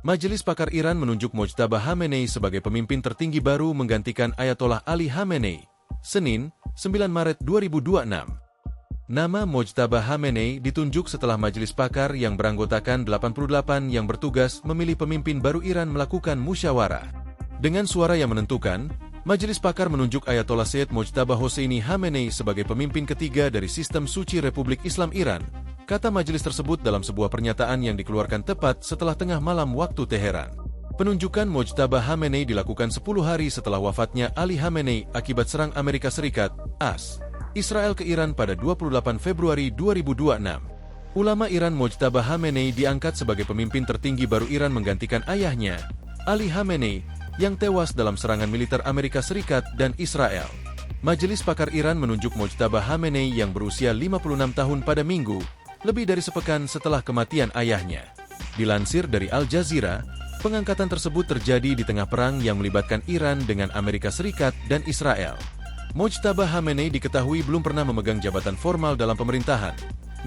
Majelis Pakar Iran menunjuk Mojtaba Khamenei sebagai pemimpin tertinggi baru menggantikan Ayatollah Ali Khamenei, Senin, 9 Maret 2026. Nama Mojtaba Khamenei ditunjuk setelah Majelis Pakar yang beranggotakan 88 yang bertugas memilih pemimpin baru Iran melakukan musyawarah. Dengan suara yang menentukan, Majelis Pakar menunjuk Ayatollah Sayyid Mojtaba Hosseini Khamenei sebagai pemimpin ketiga dari sistem suci Republik Islam Iran, kata majelis tersebut dalam sebuah pernyataan yang dikeluarkan tepat setelah tengah malam waktu Teheran. Penunjukan Mojtaba Khamenei dilakukan 10 hari setelah wafatnya Ali Khamenei akibat serang Amerika Serikat, AS, Israel ke Iran pada 28 Februari 2026. Ulama Iran Mojtaba Khamenei diangkat sebagai pemimpin tertinggi baru Iran menggantikan ayahnya, Ali Khamenei, yang tewas dalam serangan militer Amerika Serikat dan Israel. Majelis Pakar Iran menunjuk Mojtaba Khamenei yang berusia 56 tahun pada Minggu, lebih dari sepekan setelah kematian ayahnya. Dilansir dari Al Jazeera, pengangkatan tersebut terjadi di tengah perang yang melibatkan Iran dengan Amerika Serikat dan Israel. Mojtaba Khamenei diketahui belum pernah memegang jabatan formal dalam pemerintahan,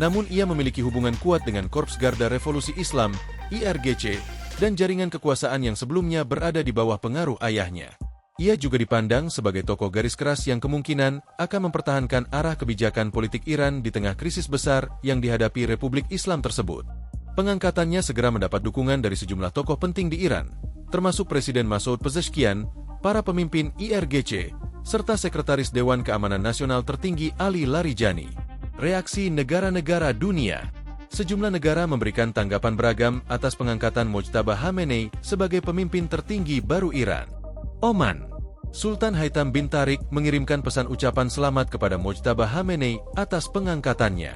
namun ia memiliki hubungan kuat dengan Korps Garda Revolusi Islam, IRGC, dan jaringan kekuasaan yang sebelumnya berada di bawah pengaruh ayahnya. Ia juga dipandang sebagai tokoh garis keras yang kemungkinan akan mempertahankan arah kebijakan politik Iran di tengah krisis besar yang dihadapi Republik Islam tersebut. Pengangkatannya segera mendapat dukungan dari sejumlah tokoh penting di Iran, termasuk Presiden Masoud Pezeshkian, para pemimpin IRGC, serta Sekretaris Dewan Keamanan Nasional tertinggi Ali Larijani. Reaksi negara-negara dunia. Sejumlah negara memberikan tanggapan beragam atas pengangkatan Mojtaba Khamenei sebagai pemimpin tertinggi baru Iran. Oman. Sultan Haitham bin Tariq mengirimkan pesan ucapan selamat kepada Mojtaba Khamenei atas pengangkatannya.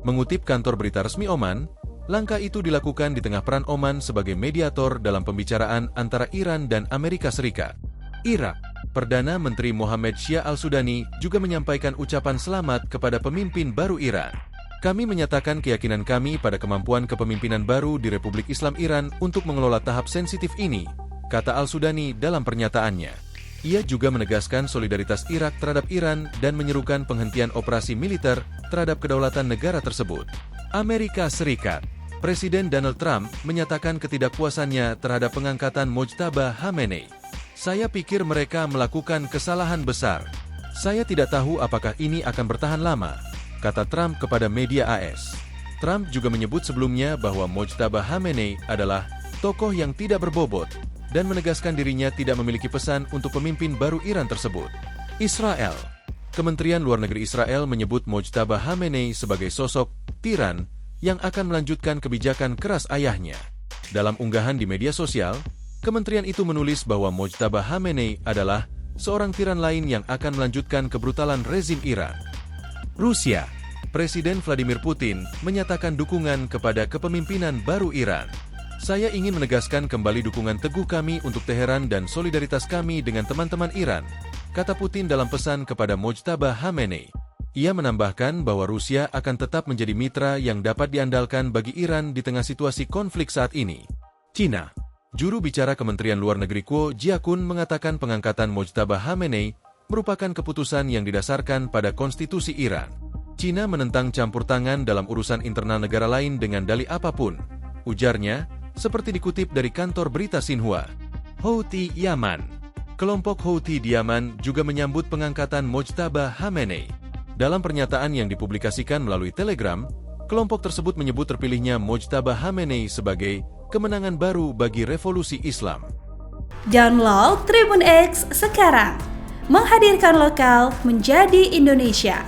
Mengutip kantor berita resmi Oman, langkah itu dilakukan di tengah peran Oman sebagai mediator dalam pembicaraan antara Iran dan Amerika Serikat. Irak. Perdana Menteri Mohammed Shia Al-Sudani juga menyampaikan ucapan selamat kepada pemimpin baru Iran. Kami menyatakan keyakinan kami pada kemampuan kepemimpinan baru di Republik Islam Iran untuk mengelola tahap sensitif ini, kata Al-Sudani dalam pernyataannya. Ia juga menegaskan solidaritas Irak terhadap Iran dan menyerukan penghentian operasi militer terhadap kedaulatan negara tersebut. Amerika Serikat. Presiden Donald Trump menyatakan ketidakpuasannya terhadap pengangkatan Mojtaba Khamenei. Saya pikir mereka melakukan kesalahan besar. Saya tidak tahu apakah ini akan bertahan lama, kata Trump kepada media AS. Trump juga menyebut sebelumnya bahwa Mojtaba Khamenei adalah tokoh yang tidak berbobot dan menegaskan dirinya tidak memiliki pesan untuk pemimpin baru Iran tersebut. Israel. Kementerian Luar Negeri Israel menyebut Mojtaba Khamenei sebagai sosok tiran yang akan melanjutkan kebijakan keras ayahnya. Dalam unggahan di media sosial, kementerian itu menulis bahwa Mojtaba Khamenei adalah seorang tiran lain yang akan melanjutkan kebrutalan rezim Iran. Rusia. Presiden Vladimir Putin menyatakan dukungan kepada kepemimpinan baru Iran. Saya ingin menegaskan kembali dukungan teguh kami untuk Teheran dan solidaritas kami dengan teman-teman Iran, kata Putin dalam pesan kepada Mojtaba Khamenei. Ia menambahkan bahwa Rusia akan tetap menjadi mitra yang dapat diandalkan bagi Iran di tengah situasi konflik saat ini. Cina. Juru bicara Kementerian Luar Negeri Kuo Jiakun mengatakan pengangkatan Mojtaba Khamenei merupakan keputusan yang didasarkan pada konstitusi Iran. Cina menentang campur tangan dalam urusan internal negara lain dengan dalih apapun, ujarnya, seperti dikutip dari kantor berita Xinhua. Houthi Yaman. Kelompok Houthi di Yaman juga menyambut pengangkatan Mojtaba Khamenei. Dalam pernyataan yang dipublikasikan melalui Telegram, kelompok tersebut menyebut terpilihnya Mojtaba Khamenei sebagai kemenangan baru bagi revolusi Islam. Download Tribun X sekarang. Menghadirkan lokal menjadi Indonesia.